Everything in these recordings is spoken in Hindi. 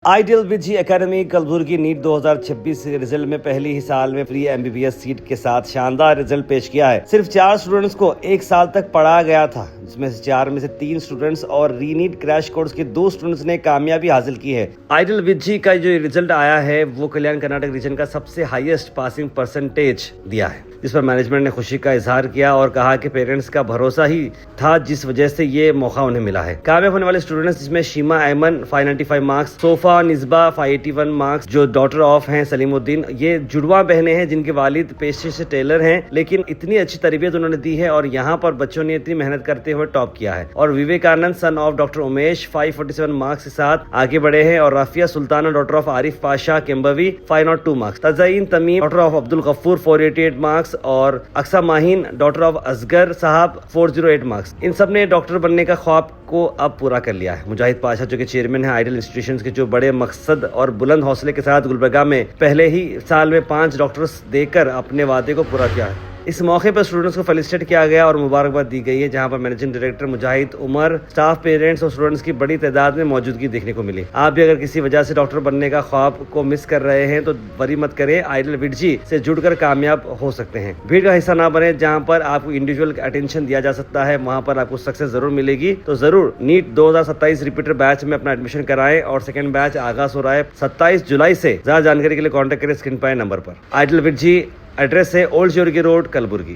आइडियल विजी एकेडमी कलबुर्गी नीट 2026 के रिजल्ट में पहली ही साल में फ्री एमबीबीएस सीट के साथ शानदार रिजल्ट पेश किया है। सिर्फ 4 स्टूडेंट्स को 1 साल तक पढ़ाया गया था, जिसमें से 4 में से 3 स्टूडेंट्स और रीनीट क्रैश कोर्स के 2 स्टूडेंट्स ने कामयाबी हासिल की है। आइडियल विजी का जो रिजल्ट आया है वो कल्याण कर्नाटक रीजन का सबसे हाईएस्ट पासिंग परसेंटेज दिया है, जिस पर मैनेजमेंट ने खुशी का इजहार किया और कहा कि पेरेंट्स का भरोसा ही था जिस वजह से ये मौका उन्हें मिला है। कामयाब होने वाले स्टूडेंट्स जिसमें शीमा ऐमन 595 मार्क्स, सोफा निस्बा 581 मार्क्स जो डॉटर ऑफ हैं सलीमुद्दीन, ये जुड़वा बहनें हैं जिनके वालिद पेशे से टेलर हैं, लेकिन इतनी अच्छी तरबियत उन्होंने दी है और यहाँ पर बच्चों ने इतनी मेहनत करते हुए टॉप किया है। और Vivekanand son of doctor Umesh 547 marks के साथ आगे बढ़े हैं और Rafia Sultana daughter of Arif Pasha Kembhavi 502 marks, Tazeen Tameem daughter of Abdul Gafoor 488 marks और अक्सा माहीन डॉटर ऑफ असगर साहब 408 मार्क्स। इन सब ने डॉक्टर बनने का ख्वाब को अब पूरा कर लिया है। मुजाहिद पाशा जो कि चेयरमैन है आइडियल इंस्टीट्यूशंस के, जो बड़े मकसद और बुलंद हौसले के साथ गुलबर्गा में पहले ही साल में 5 डॉक्टर्स देकर अपने वादे को पूरा किया है। इस मौके पर स्टूडेंट्स को फेलिसिटेट किया गया और मुबारकबाद दी गई है, जहां पर मैनेजिंग डायरेक्टर मुजाहिद उमर, स्टाफ, पेरेंट्स और स्टूडेंट्स की बड़ी तादाद में मौजूदगी देखने को मिली। आप भी अगर किसी वजह से डॉक्टर बनने का ख्वाब को मिस कर रहे हैं तो वरी मत करें, आइडियल विजी से जुड़कर कामयाब हो सकते हैं। भीड़ का हिस्सा ना बने, जहां पर आपको इंडिविजुअल अटेंशन दिया जा सकता है वहां पर आपको सक्सेस जरूर मिलेगी। तो जरूर नीट 2027 रिपीटर बैच में अपना एडमिशन कराएं और सेकंड बैच आगाज हो रहा है 27 जुलाई से। ज्यादा जानकारी के लिए कॉन्टेक्ट करें स्क्रीन पर नंबर पर। आइडियल विजी एड्रेस है ओल्ड ज्योर्गी रोड, कलबुर्गी।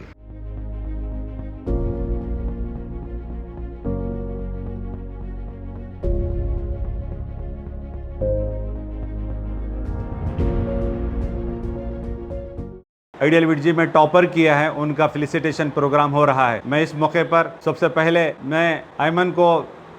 आइडियल विजी में टॉपर किया है, उनका फेलिसिटेशन प्रोग्राम हो रहा है। मैं इस मौके पर सबसे पहले मैं ऐमन को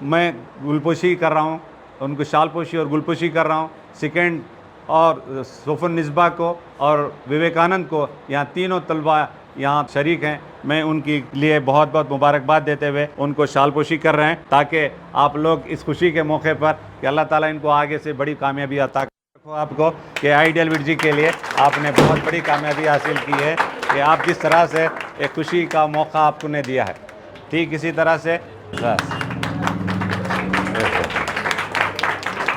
मैं गुलपोशी कर रहा हूँ, उनको शालपोशी और गुलपोशी कर रहा हूँ। सेकेंड और सोफन निस्बा को और विवेकानंद को, यहाँ तीनों तलबा यहाँ शरीक हैं, मैं उनके लिए बहुत बहुत मुबारकबाद देते हुए उनको शालपोशी कर रहे हैं, ताकि आप लोग इस खुशी के मौके पर कि अल्लाह ताला इनको आगे से बड़ी कामयाबी अता आपको कि आइडियल विजी के लिए आपने बहुत बड़ी कामयाबी हासिल की है कि आप जिस तरह से एक खुशी का मौका आपको ने दिया है, ठीक इसी तरह से बस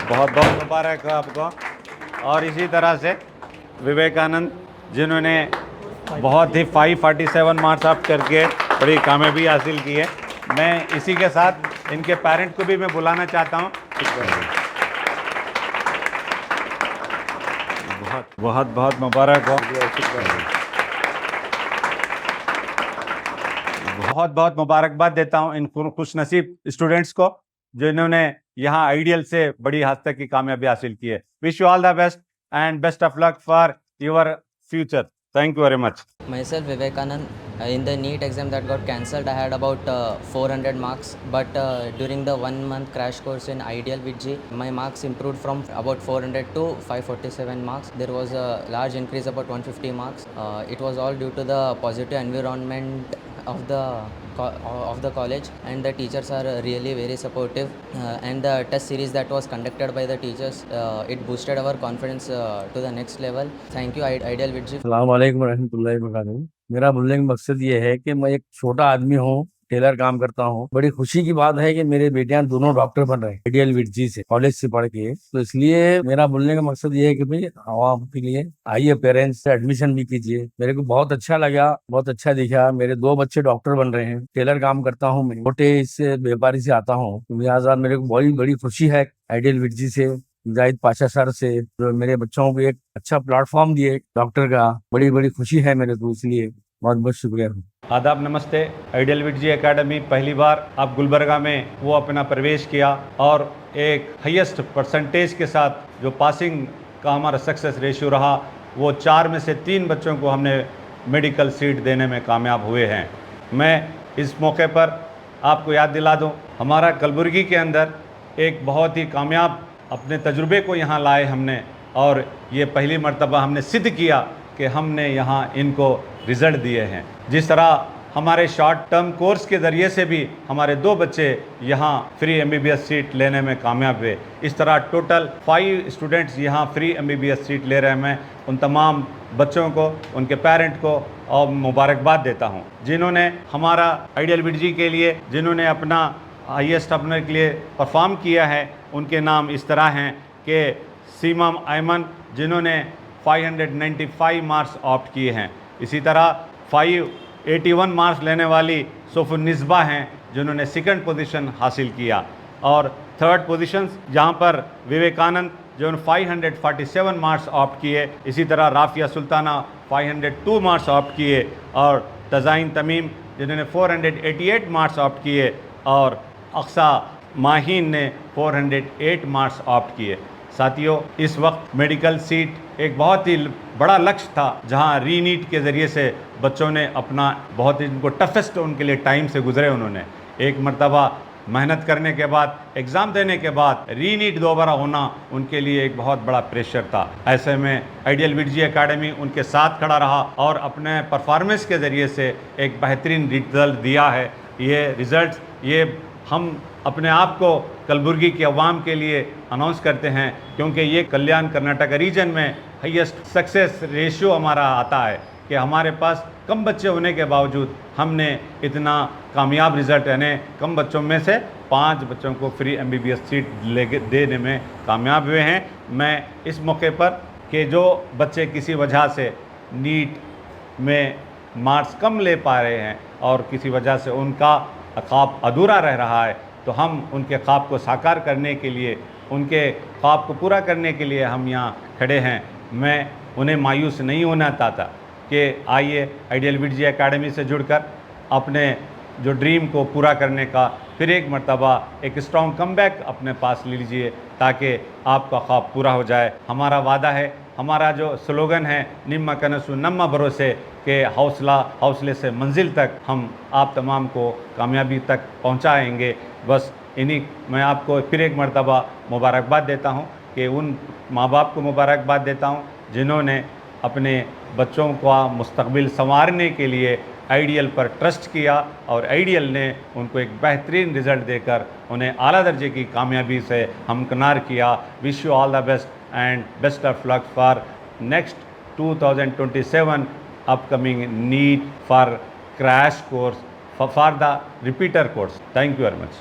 बहुत बहुत मुबारक हो आपको। और इसी तरह से विवेकानंद जिन्होंने बहुत ही 547 मार्क्स अप करके बड़ी कामयाबी हासिल की है, मैं इसी के साथ इनके पेरेंट को भी मैं बुलाना चाहता हूँ। बहुत बहुत मुबारक हो, बहुत बहुत मुबारकबाद देता हूं इन खुशनसीब स्टूडेंट्स को जिन्होंने यहाँ आइडियल से बड़ी हद तक की कामयाबी हासिल की है। Wish you all the best and best of luck for your future. Thank you very much. Myself Vivekanand. In the NEET exam that got cancelled, I had about 400 marks. But during the 1-month crash course in Ideal VG, my marks improved from about 400 to 547 marks. There was a large increase, about 150 marks. It was all due to the positive environment of the college, and the teachers are really very supportive. And the test series that was conducted by the teachers, it boosted our confidence to the next level. Thank you, Ideal VG. अस्सलाम वालेकुम रहमतुल्लाहि व बरकातहू। मेरा बोलने का मकसद ये है कि मैं एक छोटा आदमी हूँ, टेलर काम करता हूँ। बड़ी खुशी की बात है कि मेरे बेटियां दोनों डॉक्टर बन रहे हैं आइडियल विजी से, कॉलेज से पढ़ के। तो इसलिए मेरा बोलने का मकसद ये है कि भाई आवाम के लिए आइए, पेरेंट्स से एडमिशन भी कीजिए। मेरे को बहुत अच्छा लगा, बहुत अच्छा दिखा। मेरे 2 बच्चे डॉक्टर बन रहे हैं। टेलर काम करता हूँ मैं, छोटे इससे व्यापारी से आता हूँ, तो लिहाजा मेरे को बड़ी बड़ी खुशी है आइडियल विजी से, मुजाहिद पाशा सर से, जो मेरे बच्चों को एक अच्छा प्लेटफॉर्म दिए डॉक्टर का। बड़ी बड़ी खुशी है मेरे को, इसलिए बहुत बहुत शुक्रिया। आदाब, नमस्ते। आइडियल विजी एकेडमी पहली बार आप गुलबर्गा में वो अपना प्रवेश किया और एक हाईएस्ट परसेंटेज के साथ जो पासिंग का हमारा सक्सेस रेशियो रहा, वो 4 में से 3 बच्चों को हमने मेडिकल सीट देने में कामयाब हुए हैं। मैं इस मौके पर आपको याद दिला दूं, हमारा कलबुर्गी के अंदर एक बहुत ही कामयाब अपने तजुर्बे को यहाँ लाए हमने, और ये पहली मर्तबा हमने सिद्ध किया कि हमने यहाँ इनको रिज़ल्ट दिए हैं। जिस तरह हमारे शॉर्ट टर्म कोर्स के ज़रिए से भी हमारे 2 बच्चे यहाँ फ्री एमबीबीएस सीट लेने में कामयाब हुए, इस तरह टोटल 5 स्टूडेंट्स यहाँ फ्री एमबीबीएस सीट ले रहे हैं। मैं उन तमाम बच्चों को, उनके पेरेंट को और मुबारकबाद देता हूँ जिन्होंने हमारा आइडियल विजी के लिए, जिन्होंने अपना हाईएस्ट अपने के लिए परफॉर्म किया है। उनके नाम इस तरह हैं के सीमा अयमन जिन्होंने 595 मार्क्स ऑप्ट किए हैं। इसी तरह 581 मार्क्स लेने वाली सोफुनिस्बा हैं जिन्होंने सेकंड पोजीशन हासिल किया। और थर्ड पोजीशन जहां पर विवेकानंद जो 547 मार्क्स ऑप्ट किए, इसी तरह राफिया सुल्ताना 502 मार्क्स ऑप्ट किए और तज़ाइन तमीम जिन्होंने 488 मार्क्स ऑप्ट किए और अक्सा माहीन ने 408 मार्क्स ऑप्ट किए। साथियों, इस वक्त मेडिकल सीट एक बहुत ही बड़ा लक्ष्य था जहां रीनीट के ज़रिए से बच्चों ने अपना बहुत ही उनको टफेस्ट उनके लिए टाइम से गुजरे। उन्होंने एक मरतबा मेहनत करने के बाद, एग्ज़ाम देने के बाद रीनीट दोबारा होना उनके लिए एक बहुत बड़ा प्रेशर था। ऐसे में आइडियल विडजी एकेडमी उनके साथ खड़ा रहा और अपने परफॉर्मेंस के ज़रिए से एक बेहतरीन रिज़ल्ट दिया है। ये रिज़ल्ट ये हम अपने आप को कलबुर्गी के अवाम के लिए अनाउंस करते हैं क्योंकि ये कल्याण कर्नाटक रीजन में हाईएस्ट सक्सेस रेशियो हमारा आता है कि हमारे पास कम बच्चे होने के बावजूद हमने इतना कामयाब रिज़ल्ट यानी कम बच्चों में से 5 बच्चों को फ्री MBBS सीट देने में कामयाब हुए हैं। मैं इस मौके पर कि जो बच्चे किसी वजह से नीट में मार्क्स कम ले पा रहे हैं और किसी वजह से उनका ख्वाब अधूरा रह रहा है, तो हम उनके ख्वाब को साकार करने के लिए, उनके ख्वाब को पूरा करने के लिए हम यहाँ खड़े हैं। मैं उन्हें मायूस नहीं होना चाहता कि आइए आइडियल विडजी एकेडमी से जुड़कर अपने जो ड्रीम को पूरा करने का फिर एक मर्तबा एक स्ट्रॉन्ग कमबैक अपने पास ले लीजिए ताकि आपका ख्वाब पूरा हो जाए। हमारा वादा है, हमारा जो स्लोगन है निम्मा कनसु नम्मा भरोसे के हौसले से मंजिल तक हम आप तमाम को कामयाबी तक पहुंचाएंगे। बस इन्हीं मैं आपको फिर एक मर्तबा मुबारकबाद देता हूं कि उन माँ बाप को मुबारकबाद देता हूं जिन्होंने अपने बच्चों का मुस्तकबिल संवारने के लिए आइडियल पर ट्रस्ट किया और आइडियल ने उनको एक बेहतरीन रिज़ल्ट देकर उन्हें आला दर्जे की कामयाबी से हमकिनार किया। Wish you all the best and best of luck for next 2027 upcoming need for crash course for the repeater course. Thank you very much.